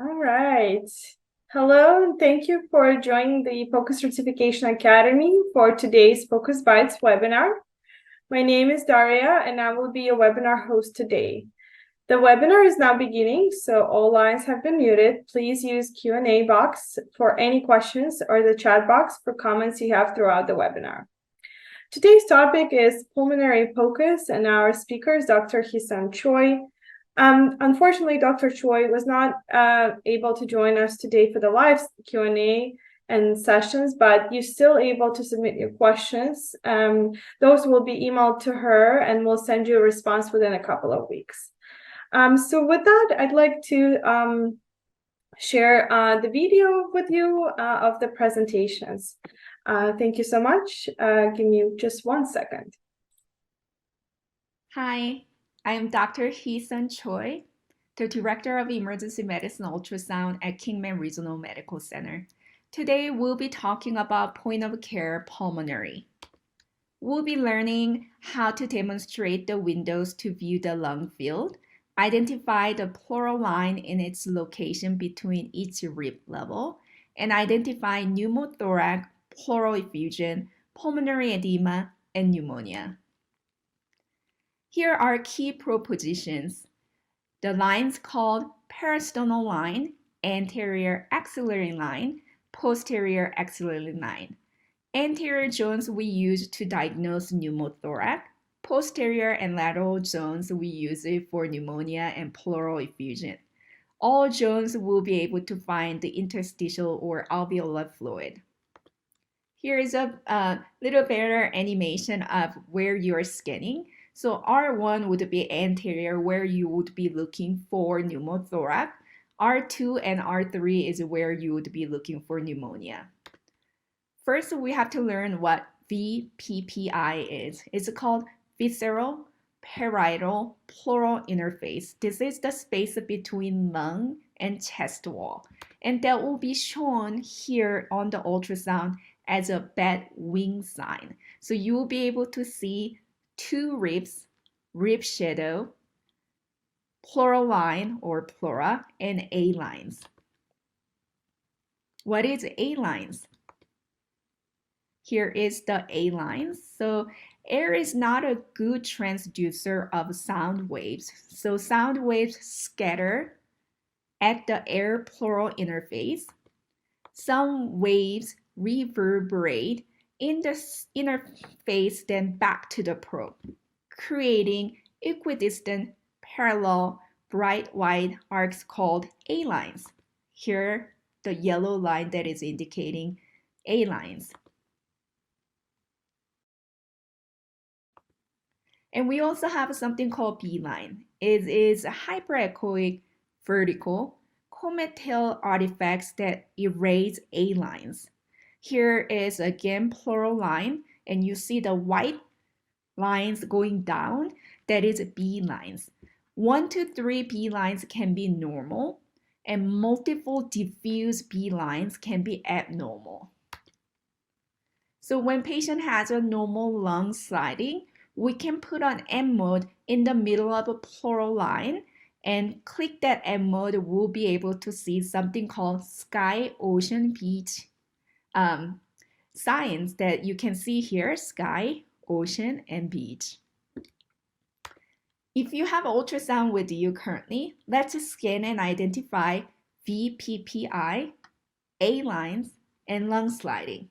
All right. Hello, and thank you for joining the POCUS Certification Academy for today's POCUS Bites webinar. My name is Daria, and I will be your webinar host today. The webinar is now beginning, so all lines have been muted. Please use Q&A box for any questions or the chat box for comments you have throughout the webinar. Today's topic is pulmonary POCUS, and our speaker is Dr. Heesun Choi. Unfortunately, Dr. Choi was not able to join us today for the live Q&A and sessions, but you're still able to submit your questions. Those will be emailed to her, and we'll send you a response within a couple of weeks. So with that, I'd like to share the video with you of the presentations. Thank you so much. Give me just 1 second. Hi, I am Dr. Heesun Choi, the Director of Emergency Medicine Ultrasound at Kingman Regional Medical Center. Today, we'll be talking about point-of-care pulmonary. We'll be learning how to demonstrate the windows to view the lung field, identify the pleural line in its location between each rib level, and identify pneumothorax, pleural effusion, pulmonary edema, and pneumonia. Here are key propositions. The lines called parasternal line, anterior axillary line, posterior axillary line. Anterior zones we use to diagnose pneumothorax. Posterior and lateral zones we use it for pneumonia and pleural effusion. All zones will be able to find the interstitial or alveolar fluid. Here is a little better animation of where you're scanning. So R1 would be anterior, where you would be looking for pneumothorax. R2 and R3 is where you would be looking for pneumonia. First, we have to learn what VPPI is. It's called visceral parietal pleural interface. This is the space between lung and chest wall. And that will be shown here on the ultrasound as a bat wing sign. So you will be able to see two ribs, rib shadow, pleural line or pleura, and A lines. What is A lines? Here is the A lines. So air is not a good transducer of sound waves. So sound waves scatter at the air pleural interface. Some waves reverberate in the interface, then back to the probe, creating equidistant, parallel, bright white arcs called A lines. Here, the yellow line that is indicating A lines. And we also have something called B line. It is a hyperechoic vertical comet-tail artifacts that erase A lines. Here is again pleural line, and you see the white lines going down, that is B lines. 1 to 3 B lines can be normal, and multiple diffuse B lines can be abnormal. So when patient has a normal lung sliding, we can put on M mode in the middle of a pleural line, and click that M mode, we'll be able to see something called sky, ocean, beach signs that you can see here, sky, ocean, and beach. If you have ultrasound with you currently, let's scan and identify VPPI, A lines, and lung sliding.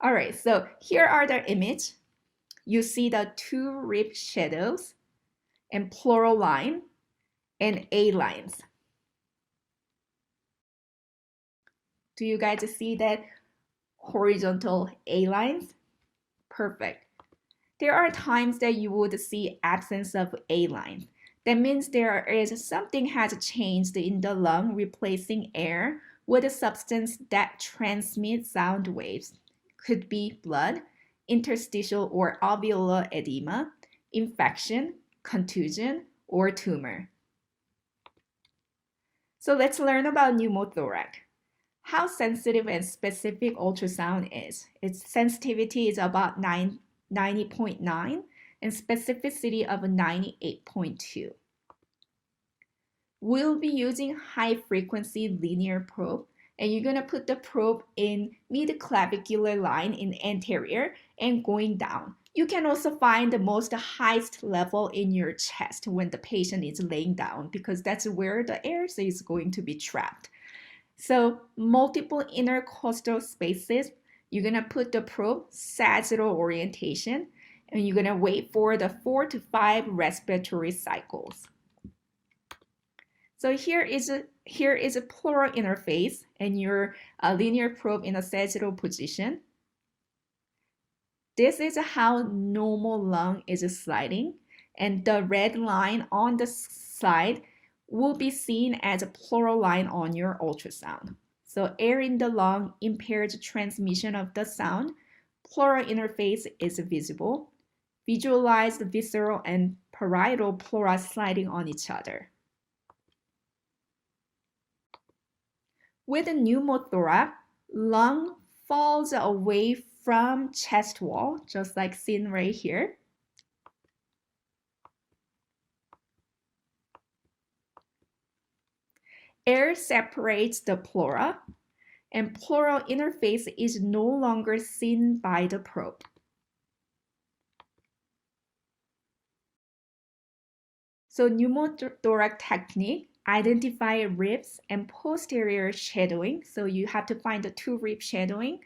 All right, so here are the image. You see the two rib shadows and pleural line and A lines. Do you guys see that horizontal A lines? Perfect. There are times that you would see absence of A lines. That means there is something has changed in the lung, replacing air with a substance that transmits sound waves. Could be blood, interstitial or alveolar edema, infection, contusion, or tumor. So let's learn about pneumothorax. How sensitive and specific ultrasound is. Its sensitivity is about 90.9 and specificity of 98.2. We'll be using high frequency linear probe, and you're gonna put the probe in mid-clavicular line in anterior and going down. You can also find the most highest level in your chest when the patient is laying down because that's where the air is going to be trapped. So multiple intercostal spaces, you're gonna put the probe sagittal orientation, and you're gonna wait for the 4 to 5 respiratory cycles. So here is a pleural interface and your linear probe in a sagittal position. This is how normal lung is sliding, and the red line on the side will be seen as a pleural line on your ultrasound. So air in the lung impairs transmission of the sound. Pleural interface is visible. Visualize the visceral and parietal pleura sliding on each other. With a pneumothorax, lung falls away from chest wall, just like seen right here. Air separates the pleura, and pleural interface is no longer seen by the probe. So pneumothorax technique, identify ribs and posterior shadowing. So you have to find the two rib shadowing,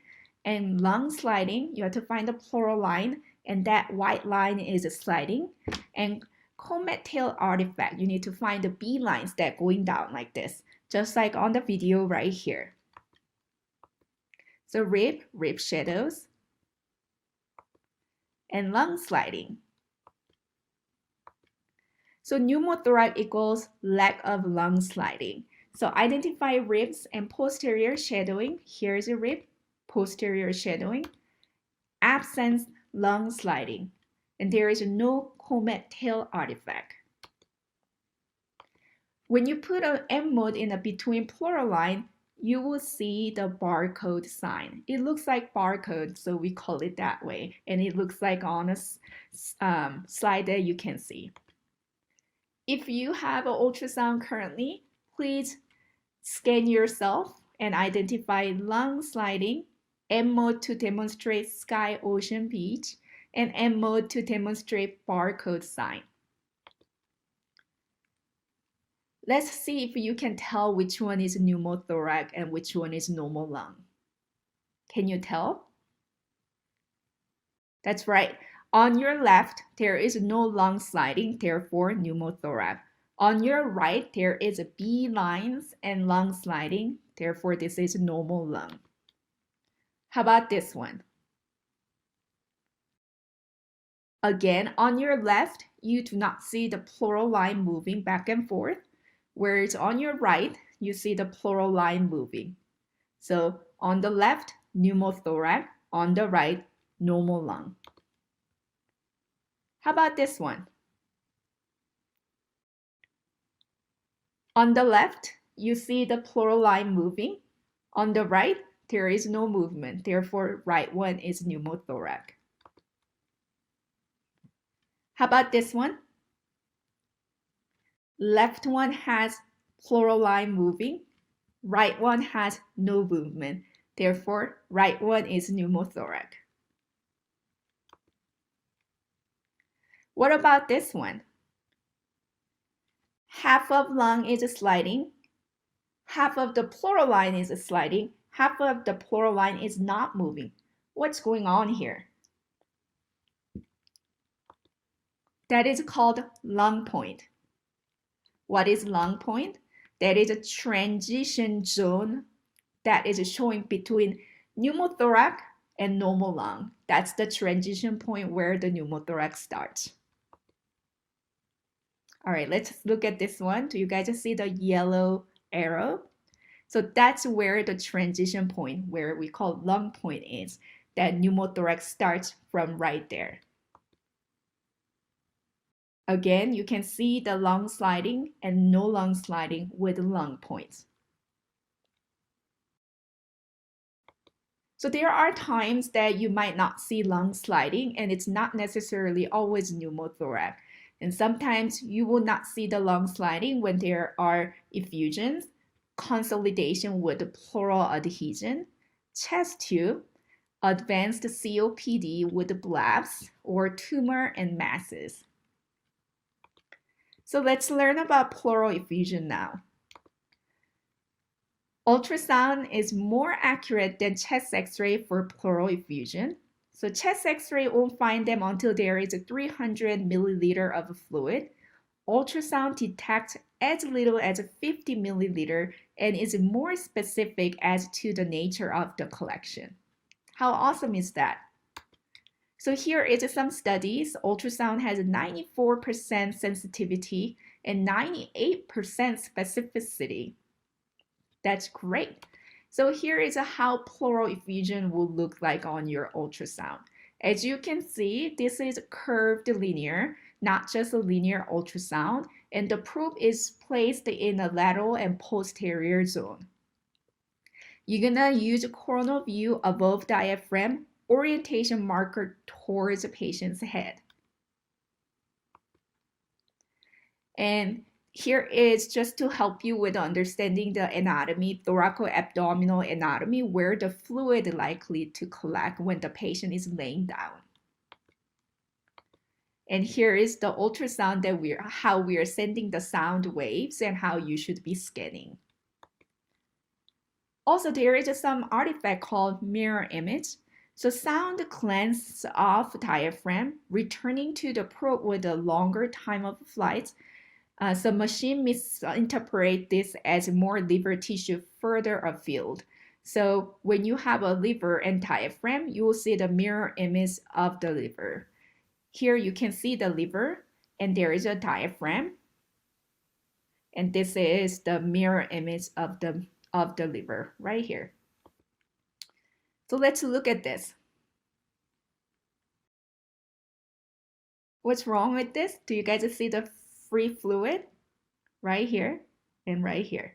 and lung sliding, you have to find the pleural line, and that white line is sliding. And comet tail artifact, you need to find the B lines that going down like this, just like on the video right here. So rib shadows, and lung sliding. So pneumothorax equals lack of lung sliding. So identify ribs and posterior shadowing. Here's a rib, posterior shadowing, absence lung sliding, and there is no comet tail artifact. When you put an M mode in a between pleural line, you will see the barcode sign. It looks like barcode, so we call it that way, and it looks like on a slide that you can see. If you have an ultrasound currently, please scan yourself and identify lung sliding, M mode to demonstrate sky, ocean, beach, and M mode to demonstrate barcode sign. Let's see if you can tell which one is pneumothorax and which one is normal lung. Can you tell? That's right. On your left, there is no lung sliding, therefore pneumothorax. On your right, there is a B lines and lung sliding, therefore this is normal lung. How about this one? Again, on your left, you do not see the pleural line moving back and forth, whereas on your right, you see the pleural line moving. So on the left, pneumothorax, on the right, normal lung. How about this one? On the left, you see the pleural line moving. On the right, there is no movement. Therefore, right one is pneumothorax. How about this one? Left one has pleural line moving. Right one has no movement. Therefore, right one is pneumothorax. What about this one? Half of lung is sliding, half of the pleural line is sliding, half of the pleural line is not moving. What's going on here? That is called lung point. What is lung point? That is a transition zone that is showing between pneumothorax and normal lung. That's the transition point where the pneumothorax starts. All right, let's look at this one. Do you guys see the yellow arrow? So that's where the transition point, where we call lung point is. That pneumothorax starts from right there. Again, you can see the lung sliding and no lung sliding with lung points. So there are times that you might not see lung sliding, and it's not necessarily always pneumothorax. And sometimes you will not see the lung sliding when there are effusions, consolidation with pleural adhesion, chest tube, advanced COPD with blebs, or tumor and masses. So let's learn about pleural effusion now. Ultrasound is more accurate than chest x-ray for pleural effusion. So chest x-ray won't find them until there is a 300 milliliter of fluid. Ultrasound detects as little as 50 milliliter and is more specific as to the nature of the collection. How awesome is that? So here is some studies. Ultrasound has 94% sensitivity and 98% specificity. That's great. So here is how pleural effusion will look like on your ultrasound. As you can see, this is curved linear, not just a linear ultrasound, and the probe is placed in a lateral and posterior zone. You're gonna use a coronal view above diaphragm, orientation marker towards the patient's head. And here is just to help you with understanding the anatomy, thoracoabdominal anatomy, where the fluid is likely to collect when the patient is laying down. And here is the ultrasound that how we are sending the sound waves and how you should be scanning. Also, there is some artifact called mirror image. So sound cleanses off diaphragm, returning to the probe with a longer time of flight. So machine misinterpret this as more liver tissue further afield. So when you have a liver and diaphragm, you will see the mirror image of the liver. Here you can see the liver and there is a diaphragm. And this is the mirror image of the liver right here. So let's look at this. What's wrong with this? Do you guys see the free fluid right here and right here?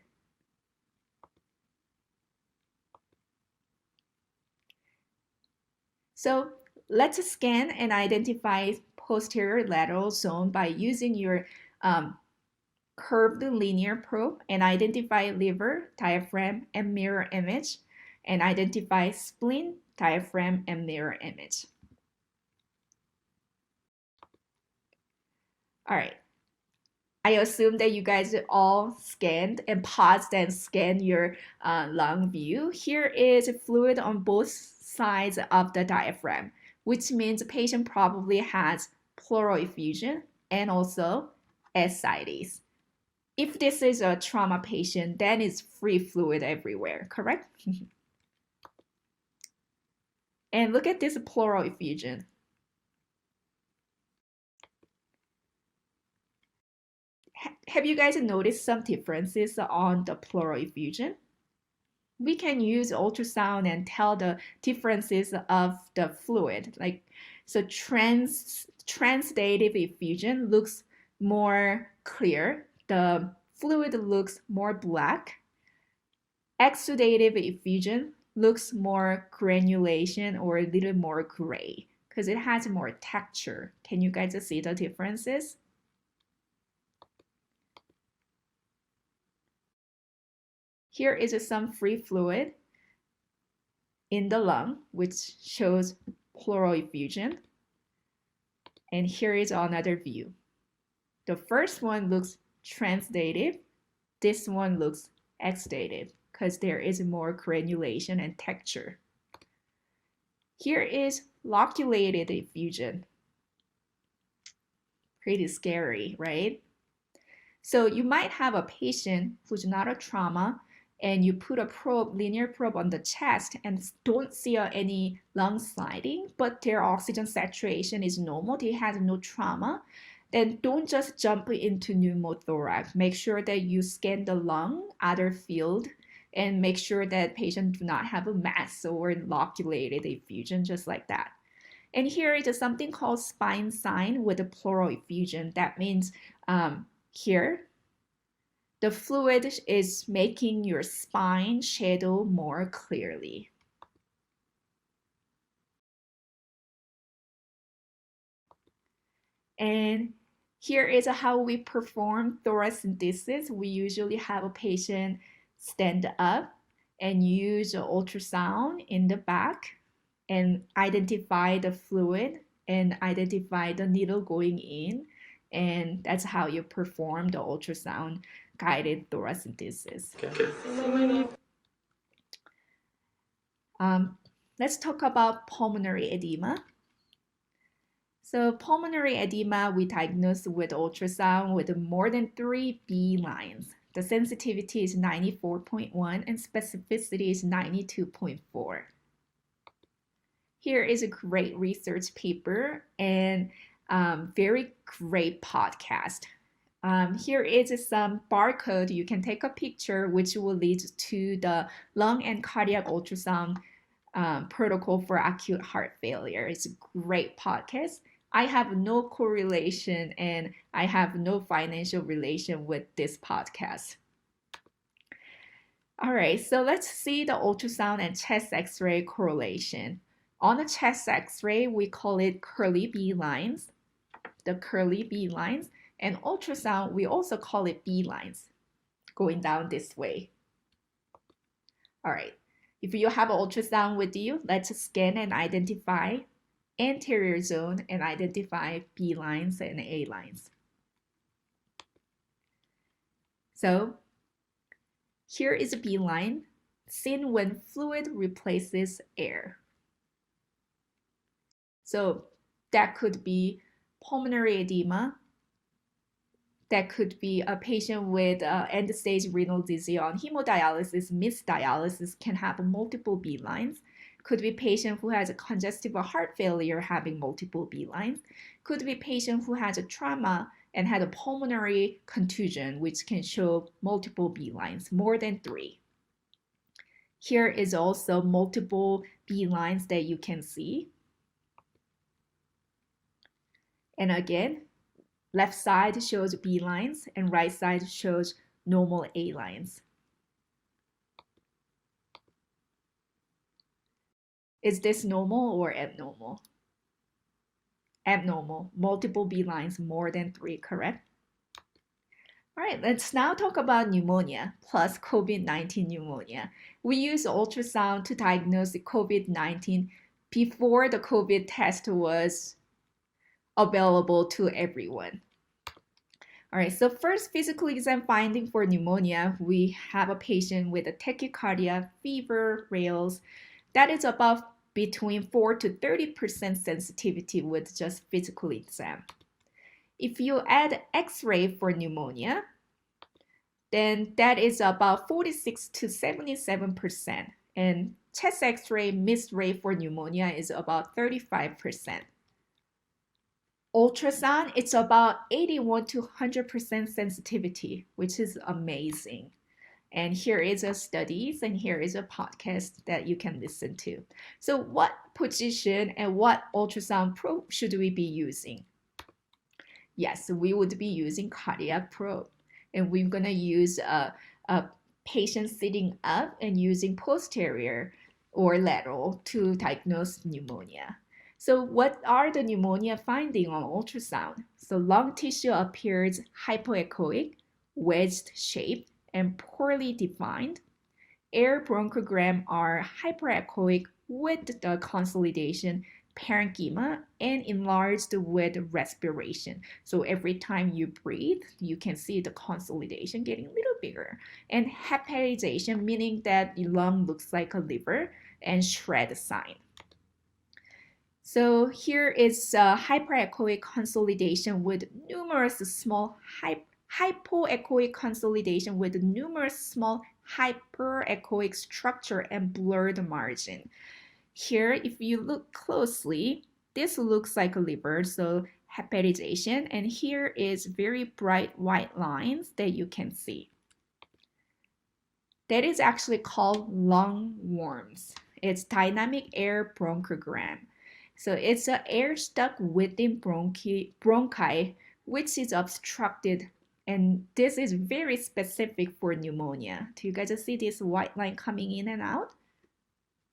So let's scan and identify posterior lateral zone by using your curved linear probe and identify liver, diaphragm, and mirror image, and identify spleen, diaphragm, and mirror image. All right. I assume that you guys all scanned and paused and scanned your lung view. Here is fluid on both sides of the diaphragm, which means the patient probably has pleural effusion and also ascites. If this is a trauma patient, then it's free fluid everywhere, correct? And look at this pleural effusion. Have you guys noticed some differences on the pleural effusion? We can use ultrasound and tell the differences of the fluid. So transdative effusion looks more clear. The fluid looks more black. Exudative effusion looks more granulation or a little more gray because it has more texture. Can you guys see the differences? Here is some free fluid in the lung, which shows pleural effusion. And here is another view. The first one looks transdative. This one looks exudative because there is more granulation and texture. Here is loculated effusion. Pretty scary, right? So you might have a patient who's not a trauma, and you put a probe, linear probe on the chest and don't see any lung sliding, but their oxygen saturation is normal, they have no trauma, then don't just jump into pneumothorax. Make sure that you scan the lung, other field, and make sure that patients do not have a mass or loculated effusion, just like that. And here is something called spine sign with a pleural effusion. That means here, the fluid is making your spine shadow more clearly. And Here is how we perform thoracentesis. We usually have a patient stand up and use an ultrasound in the back and identify the fluid and identify the needle going in. And that's how you perform the ultrasound guided thoracentesis. Okay. Let's talk about pulmonary edema. So pulmonary edema, we diagnose with ultrasound with more than 3 B lines. The sensitivity is 94.1 and specificity is 92.4. Here is a great research paper and very great podcast. Here is some barcode. You can take a picture, which will lead to the lung and cardiac ultrasound protocol for acute heart failure. It's a great podcast. I have no correlation and I have no financial relation with this podcast. All right, so let's see the ultrasound and chest x-ray correlation. On the chest x-ray, we call it curly B lines, the curly B lines, and ultrasound, we also call it B lines, going down this way. All right, if you have an ultrasound with you, let's scan and identify anterior zone and identify B lines and A lines. So here is a B line seen when fluid replaces air. So that could be pulmonary edema. That could be a patient with end-stage renal disease on hemodialysis, missed dialysis can have multiple B lines. Could be patient who has a congestive heart failure having multiple B lines. Could be patient who has a trauma and had a pulmonary contusion, which can show multiple B lines, more than 3. Here is also multiple B lines that you can see. And again, left side shows B lines and right side shows normal A lines. Is this normal or abnormal? Abnormal, multiple B lines, more than 3, correct? All right, let's now talk about pneumonia plus COVID-19 pneumonia. We use ultrasound to diagnose the COVID-19 before the COVID test was available to everyone. All right, so first physical exam finding for pneumonia, we have a patient with a tachycardia, fever, rales. That is about between 4 to 30% sensitivity with just physical exam. If you add X-ray for pneumonia, then that is about 46 to 77%. And chest X-ray miss rate for pneumonia is about 35%. Ultrasound, it's about 81 to 100% sensitivity, which is amazing. And here is a studies and here is a podcast that you can listen to. So what position and what ultrasound probe should we be using? Yes, we would be using cardiac probe. And we're going to use a patient sitting up and using posterior or lateral to diagnose pneumonia. So what are the pneumonia findings on ultrasound? So lung tissue appears hypoechoic, wedged shaped, and poorly defined. Air bronchogram are hyperechoic with the consolidation, parenchyma, and enlarged with respiration. So every time you breathe, you can see the consolidation getting a little bigger. And hepatization, meaning that the lung looks like a liver, and shred sign. So here is hyperechoic consolidation with numerous small hypoechoic consolidation with numerous small hyperechoic structure and blurred margin. Here, if you look closely, this looks like a liver, so hepatization, and here is very bright white lines that you can see. That is actually called lung worms. It's dynamic air bronchogram. So it's an air stuck within bronchi, which is obstructed. And this is very specific for pneumonia. Do you guys see this white line coming in and out?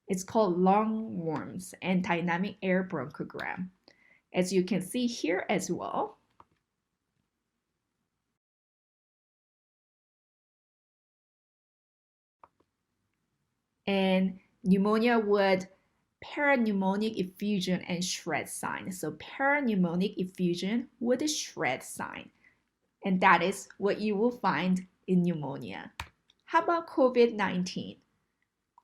It's called lung worms and dynamic air bronchogram. As you can see here as well, And pneumonia would parapneumonic effusion and shred sign. So parapneumonic effusion with a shred sign. And that is what you will find in pneumonia. How about COVID-19?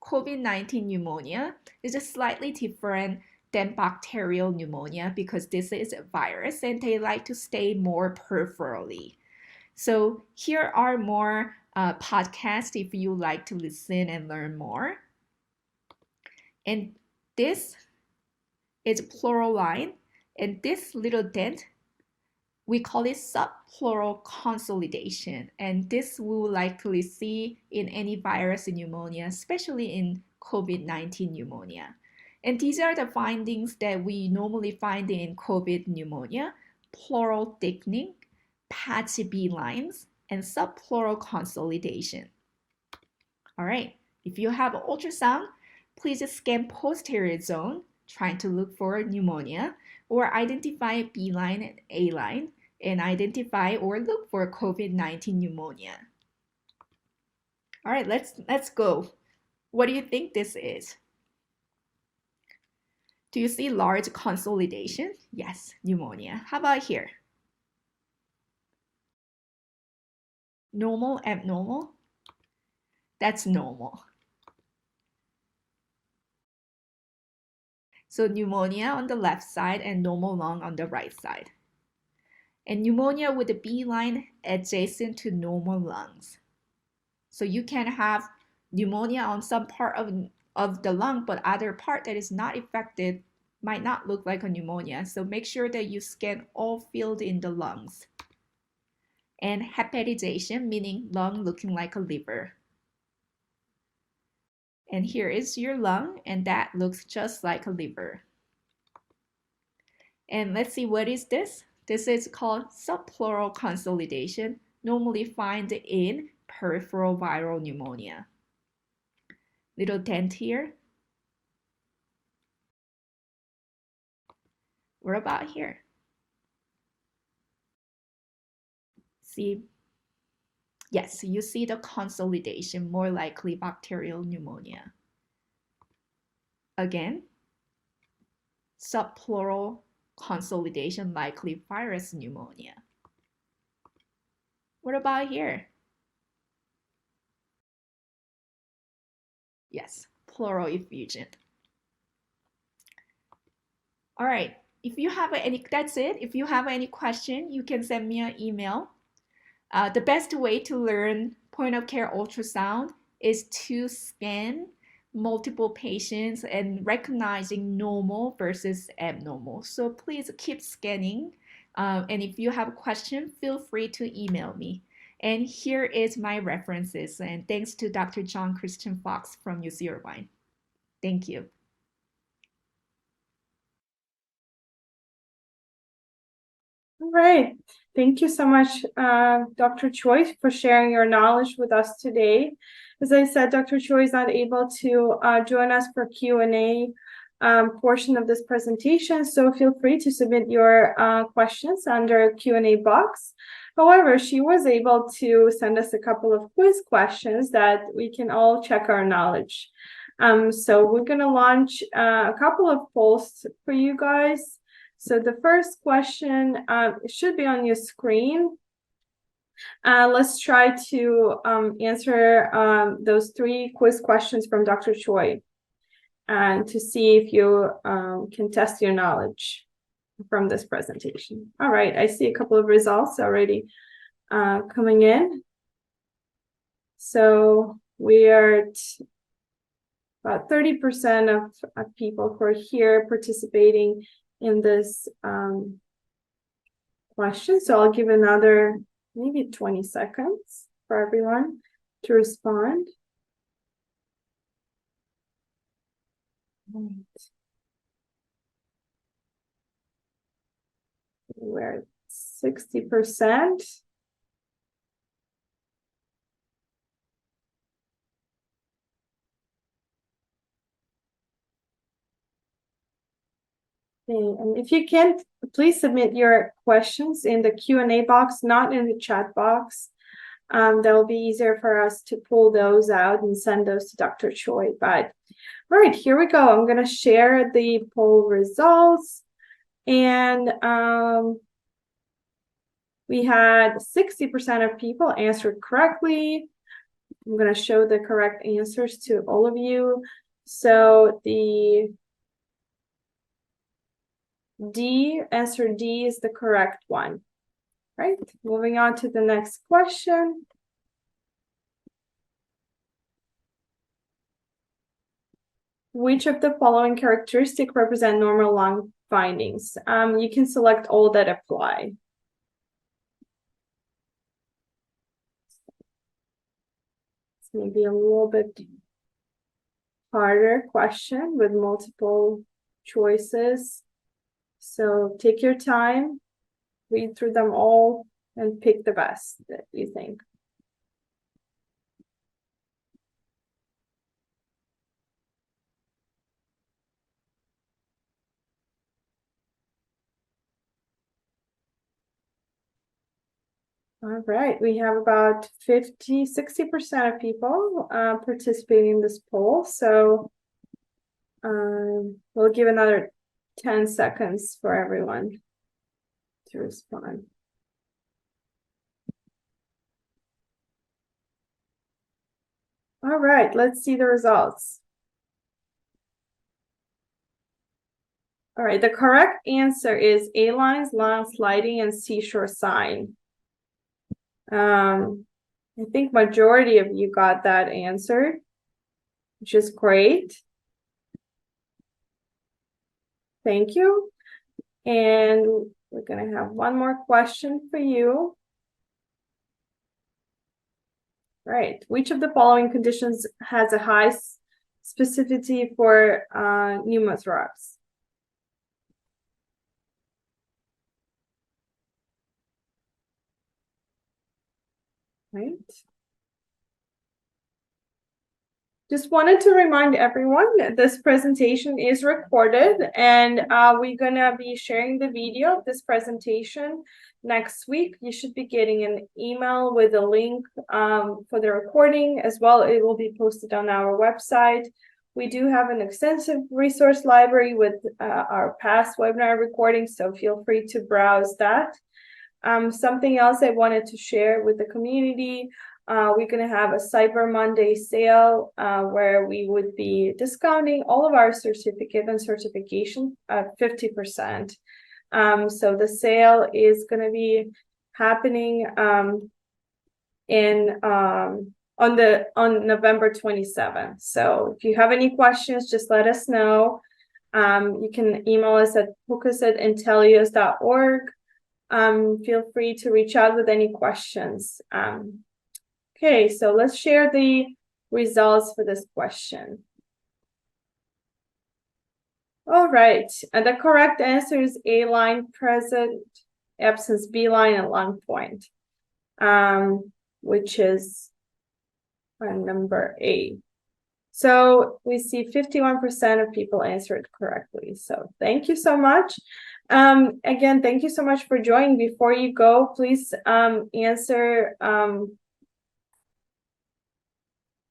COVID-19 pneumonia is just slightly different than bacterial pneumonia because this is a virus and they like to stay more peripherally. So here are more podcasts if you like to listen and learn more. And this is pleural line, and this little dent, we call it subpleural consolidation. And this we will likely see in any virus pneumonia, especially in COVID-19 pneumonia. And these are the findings that we normally find in COVID pneumonia: pleural thickening, patchy B lines, and subpleural consolidation. All right, if you have ultrasound, please scan posterior zone, trying to look for pneumonia, or identify B line and A line, and identify or look for COVID-19 pneumonia. All right, let's go. What do you think this is? Do you see large consolidation? Yes, pneumonia. How about here? Normal, abnormal? That's normal. So pneumonia on the left side and normal lung on the right side. And pneumonia with the B line adjacent to normal lungs. So you can have pneumonia on some part of the lung, but other part that is not affected might not look like a pneumonia. So make sure that you scan all field in the lungs. And hepatization, meaning lung looking like a liver. And here is your lung, and that looks just like a liver. And let's see, what is this? This is called subpleural consolidation, normally found in peripheral viral pneumonia. Little dent here. What about here? See, yes, you see the consolidation, more likely bacterial pneumonia. Again, subpleural consolidation, likely virus pneumonia. What about here? Yes, pleural effusion. All right, if you have any, that's it. If you have any question, you can send me an email. The best way to learn point of care ultrasound is to scan multiple patients and recognizing normal versus abnormal. So please keep scanning. And if you have a question, feel free to email me. And here is my references. And thanks to Dr. John Christian Fox from UC Irvine. Thank you. All right. Thank you so much, Dr. Choi, for sharing your knowledge with us today. As I said, Dr. Choi is not able to join us for Q&A portion of this presentation, so feel free to submit your questions under Q&A box. However, she was able to send us a couple of quiz questions that we can all check our knowledge. So we're going to launch a couple of polls for you guys. So the first question should be on your screen. Let's try to answer those 3 quiz questions from Dr. Choi and to see if you can test your knowledge from this presentation. All right, I see a couple of results already coming in. So we are at about 30% of people who are here participating in this question. So I'll give another maybe 20 seconds for everyone to respond. Right. We're at 60%. Okay, and if you can, please submit your questions in the Q&A box, not in the chat box. that will be easier for us to pull those out and send those to Dr. Choi. But all right, here we go. I'm going to share the poll results. And we had 60% of people answered correctly. I'm going to show the correct answers to all of you. So the answer D is the correct one. Right, moving on to the next question. Which of the following characteristics represent normal lung findings? You can select all that apply. It's maybe a little bit harder question with multiple choices. So take your time, read through them all, and pick the best that you think. All right, we have about 60% of people participating in this poll. So we'll give another 10 seconds for everyone to respond. All right, let's see the results. All right, the correct answer is A lines, lung sliding, and seashore sign. I think majority of you got that answered, which is great. Thank you. And we're going to have one more question for you. Right. Which of the following conditions has a high specificity for pneumothorax? Right. Just wanted to remind everyone that this presentation is recorded, and we're gonna be sharing the video of this presentation next week. You should be getting an email with a link for the recording as well. It will be posted on our website. We do have an extensive resource library with our past webinar recordings, so feel free to browse that. Something else I wanted to share with the community, we're going to have a Cyber Monday sale where we would be discounting all of our certificate and certification at 50%. So the sale is going to be happening on November 27th. So if you have any questions, just let us know. You can email us at pocus@intellios.org. Feel free to reach out with any questions. Okay, so let's share the results for this question. All right, and the correct answer is A line present, absence B line, and lung point, which is number A. So we see 51% of people answered correctly. So thank you so much. Again, thank you so much for joining. Before you go, please answer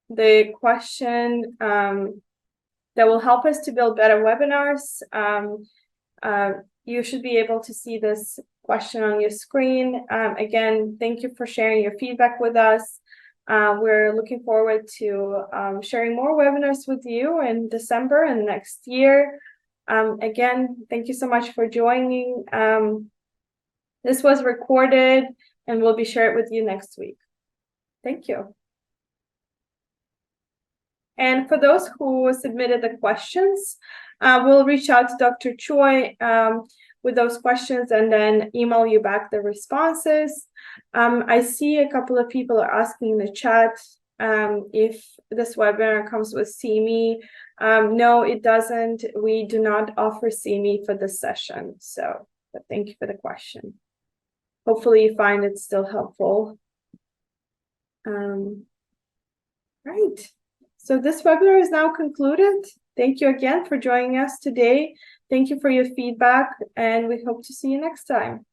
the question that will help us to build better webinars. You should be able to see this question on your screen. Again, thank you for sharing your feedback with us. We're looking forward to sharing more webinars with you in December and next year. Again, thank you so much for joining. This was recorded and we'll be shared with you next week. Thank you. And for those who submitted the questions, we'll reach out to Dr. Choi with those questions and then email you back the responses. I see a couple of people are asking in the chat if this webinar comes with CME. No, it doesn't. We do not offer CME for this session. So, but thank you for the question. Hopefully you find it still helpful. Right. So this webinar is now concluded. Thank you again for joining us today. Thank you for your feedback, and we hope to see you next time.